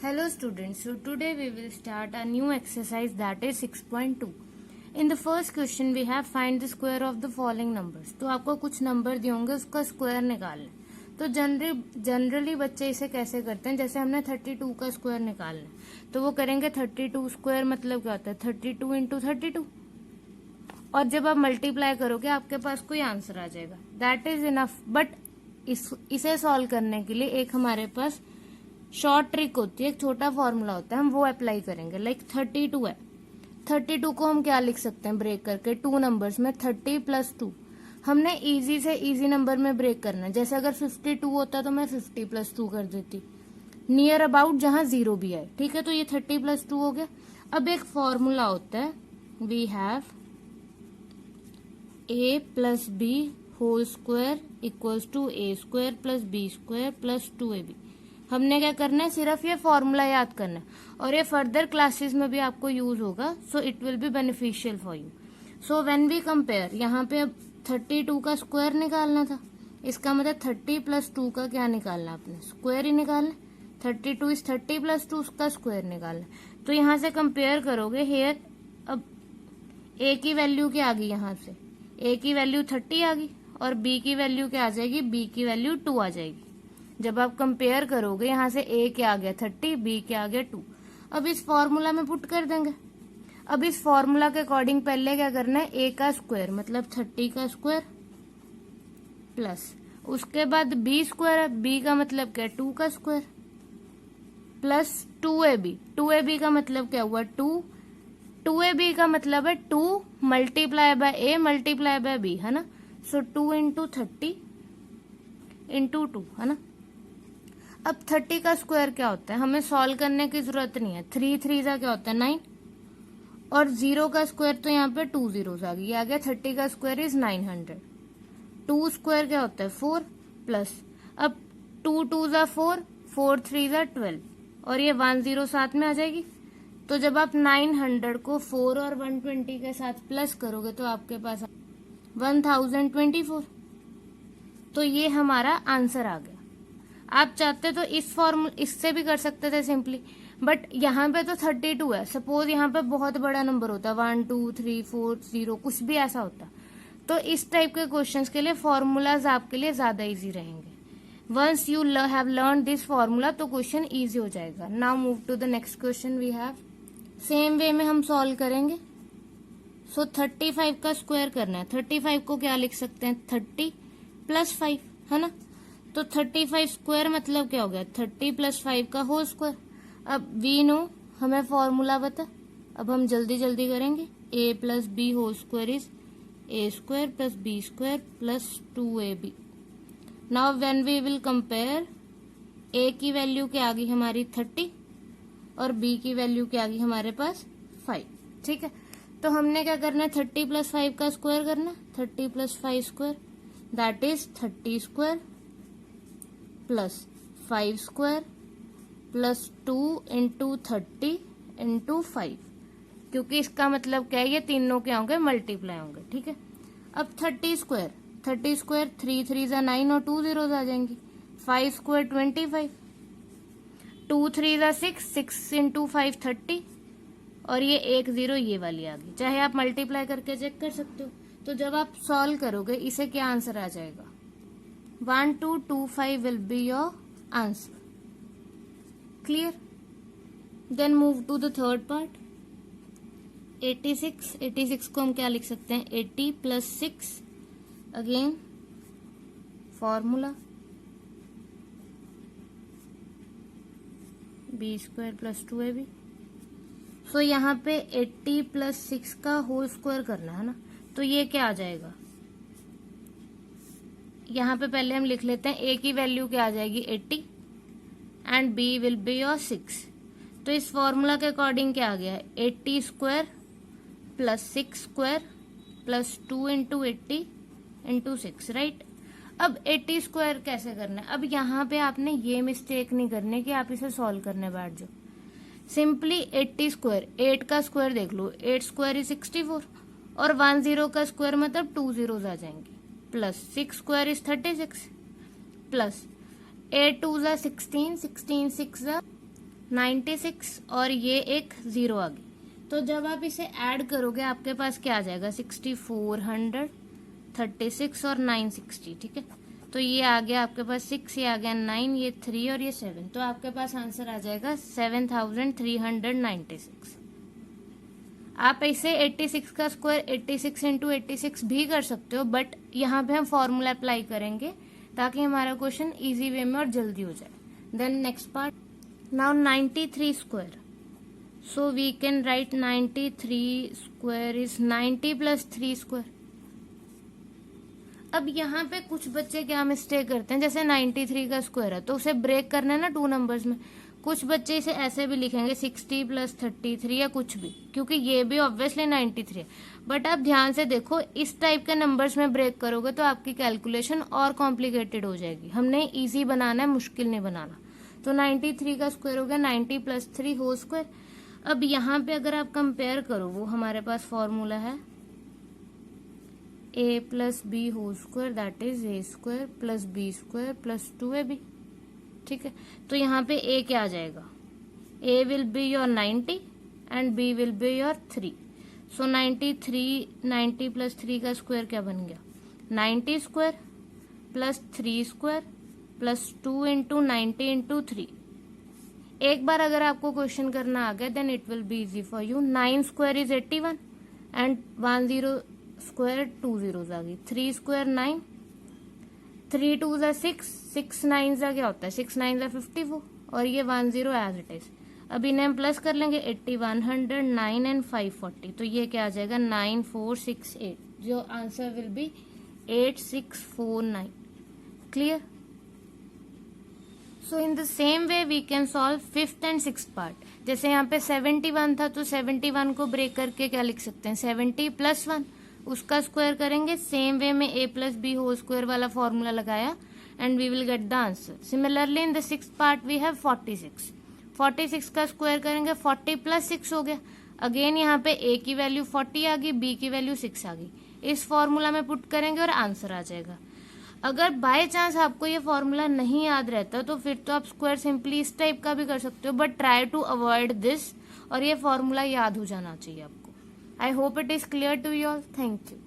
Hello students, so today we will start a new exercise that is 6.2. In the first question we have find the square of the following numbers. तो आपको कुछ number दिए होंगे उसका square निकालना है। तो जनरली बच्चे इसे कैसे करते हैं, जैसे हमने 32 का स्क्वायर निकालना है तो वो करेंगे 32 स्क्वायर मतलब क्या होता है 32 इंटू 32, और जब आप मल्टीप्लाई करोगे आपके पास कोई आंसर आ जाएगा, दैट इज इनफ। बट इसे सॉल्व करने के लिए एक हमारे पास शॉर्ट ट्रिक होती है, एक छोटा फॉर्मूला होता है, हम वो अप्लाई करेंगे। लाइक 32 है, 32 को हम क्या लिख सकते हैं ब्रेक करके, टू नंबर्स में 30 प्लस 2। हमने इजी से इजी नंबर में ब्रेक करना है। जैसे अगर 52 होता तो मैं 50 प्लस 2 कर देती, नियर अबाउट जहां जीरो भी है। ठीक है, तो ये 30 प्लस 2 हो गया। अब एक फॉर्मूला होता है, we have a plus b whole square equals to a square plus b square plus 2ab। हमने क्या करना है, सिर्फ ये फॉर्मूला याद करना है, और ये फर्दर क्लासेस में भी आपको यूज होगा, so it will be beneficial for you. So when we compare, यहाँ पे अब 32 का स्क्वायर निकालना था, इसका मतलब 30 प्लस 2 का क्या निकालना, आपने स्क्वायर ही निकालना। 32 इज 30 प्लस 2 उसका स्क्वायर निकालना। तो यहाँ से कंपेयर करोगे हेयर, अब ए की वैल्यू क्या आ गई, यहाँ से ए की वैल्यू 30 आ गई और बी की वैल्यू क्या आ जाएगी, बी की वैल्यू 2 आ जाएगी। जब आप कंपेयर करोगे यहाँ से ए क्या आ गया 30, बी क्या आ गया 2। अब इस फॉर्मूला में पुट कर देंगे। अब इस फॉर्मूला के अकॉर्डिंग पहले क्या करना है, ए का स्क्वायर मतलब 30 का स्क्वायर प्लस उसके बाद बी स्क्वायर है, बी का मतलब क्या 2 का स्क्वायर प्लस 2ab। 2ab का मतलब क्या हुआ 2, 2ab का मतलब है 2 multiply by a multiply by b, है ना। सो 2 इंटू 30 इंटू 2, है ना। अब 30 का स्क्वायर क्या होता है, हमें सॉल्व करने की जरूरत नहीं है। 3 3 का क्या होता है 9, और 0 का स्क्वायर तो यहाँ पे 2 जीरोस आ गई, आ गया 30 का स्क्वायर इज 900। 2 स्क्वायर क्या होता है 4 प्लस, अब 2 2 जा 4, 4 3 जा 12, और ये 1 0 साथ में आ जाएगी। तो जब आप 900 को 4 और 120 के साथ प्लस करोगे तो आपके पास 1024। तो ये हमारा आंसर आ गया। आप चाहते तो इस इससे भी कर सकते थे सिंपली, बट यहाँ पे तो 32 है। सपोज यहाँ पे बहुत बड़ा नंबर होता 1 2 3 4 0 कुछ भी ऐसा होता, तो इस टाइप के क्वेश्चंस के लिए फॉर्मूलाज आपके लिए ज्यादा इजी रहेंगे। Once you have learn this formula तो क्वेश्चन इजी हो जाएगा। Now move to the next question we have, same way में हम सॉल्व करेंगे। सो 35 का स्क्वायर करना है। 35 को क्या लिख सकते हैं 30 प्लस 5, है ना। तो 35 स्क्वायर मतलब क्या हो गया 30 प्लस 5 का होल स्क्वायर। अब वी नो, हमें फॉर्मूला बता, अब हम जल्दी जल्दी करेंगे। a plus b whole square is a square plus b square plus 2ab। Now when we will compare, a की वैल्यू क्या आ गई हमारी 30 और b की वैल्यू क्या आ गई हमारे पास 5। ठीक है, तो हमने क्या करना है 30 प्लस 5 का स्क्वायर करना, 30 plus 5 square that is 30 square plus 5 square plus 2 into 30 into 5, क्योंकि इसका मतलब क्या है ये तीनों क्या होंगे मल्टीप्लाई होंगे। ठीक है, अब 30 स्क्वायर 3 3 जा 9 और 2 जीरोस आ जाएंगी। 5 स्क्वायर 25, 2 3 जा 6, 6 इंटू 5 30, और ये 1 0 ये वाली आ गई। चाहे आप मल्टीप्लाई करके चेक कर सकते हो। तो जब आप सॉल्व करोगे इसे क्या आंसर आ जाएगा 1225 will be your answer. Clear? Then move to the third part. 86, 86 को हम क्या लिख सकते हैं 80 plus 6, again formula b square plus 2ab। So यहाँ पे 80 प्लस 6 का होल स्क्वायर करना है ना, तो ये क्या आ जाएगा, यहाँ पे पहले हम लिख लेते हैं a की वैल्यू क्या आ जाएगी 80 and b will be your 6। तो इस फॉर्मूला के अकॉर्डिंग क्या आ गया है 80 square plus 6 square plus 2 into 80 into 6, right. अब 80 स्क्वायर कैसे करना है, अब यहाँ पे आपने ये मिस्टेक नहीं करनी कि आप इसे सॉल्व करने बैठ जाओ। सिंपली 80 स्क्वायर, 8 का स्क्वायर देख लो, 8 स्क्वायर इज 64, और 1 0 का स्क्वायर मतलब 2 जीरोस आ जाएंगे, प्लस 6 स्क्वायर इज 36 प्लस 8 2 जा 16, 16 6 जा 96 और ये एक 0 आ गई। तो जब आप इसे ऐड करोगे आपके पास क्या आ जाएगा, 6400, 36 और 960, ठीक है। तो ये आ गया आपके पास 6, ये आ गया 9, ये 3 और ये 7। तो आपके पास आंसर आ जाएगा 7396। आप इसे 86 का स्क्वायर 86 इंटू 86 भी कर सकते हो, बट यहाँ पे हम फॉर्मूला अप्लाई करेंगे ताकि हमारा क्वेश्चन इजी वे में और जल्दी हो जाए। Then next part, now 93 square. So we can write 93 square is 90 plus 3 square. अब यहाँ पे कुछ बच्चे क्या मिस्टेक करते हैं, जैसे 93 का स्क्वायर है तो उसे ब्रेक करना है ना 2 नंबर्स में। कुछ बच्चे इसे ऐसे भी लिखेंगे 60 प्लस 33 या कुछ भी, क्योंकि ये भी ऑब्वियसली 93 है। बट आप ध्यान से देखो, इस टाइप के नंबर्स में ब्रेक करोगे तो आपकी कैलकुलेशन और कॉम्प्लिकेटेड हो जाएगी। हमने इजी बनाना है, मुश्किल नहीं बनाना। तो 93 का स्क्वायर हो गया 90 प्लस 3 होल स्क्वायर। अब यहाँ पे अगर आप कंपेयर करो, वो हमारे पास फॉर्मूला है a plus b whole square, that is a square plus b square plus 2ab, ठीक है। तो यहाँ पे a क्या आ जाएगा, a will be your 90 and b will be your 3। So 90 plus 3 का स्क्वायर क्या बन गया, 90 square plus 3 square plus 2 into 90 into 3। एक बार अगर आपको क्वेश्चन करना आ गया then it will be easy for you. 9 square is 81 and 10 square 2 zeros आ गई। 3 स्क्वायर 9, 3 2 जा 6, 6 9 जा क्या होता है, 6 9 जा 54 और ये 10 एज इट इज। अब इन्हें हम प्लस कर लेंगे, 80 100 9 एंड 540। तो ये क्या आ जाएगा 9468, जो answer will be 8649। Clear? So in the same way we can solve 5th and 6th part. जैसे यहाँ पे 71 था तो 71 को ब्रेक करके क्या लिख सकते हैं, 70 प्लस 1, उसका स्क्वायर करेंगे। सेम वे में a plus b whole square वाला फॉर्मूला लगाया and we will get the answer. Similarly in the 6th part we have 46 का स्क्वायर करेंगे, 40 प्लस 6 हो गया। अगेन यहाँ पे a की वैल्यू 40 आ गई, b की वैल्यू 6 आ गई। इस फॉर्मूला में पुट करेंगे और आंसर आ जाएगा। अगर बाय चांस आपको ये फॉर्मूला नहीं याद रहता तो फिर तो आप स्क्वायर सिंपली इस टाइप का भी कर सकते हो, but try to avoid this, और ये फॉर्मूला याद हो जाना चाहिए आपको। I hope it is clear to you all. Thank you.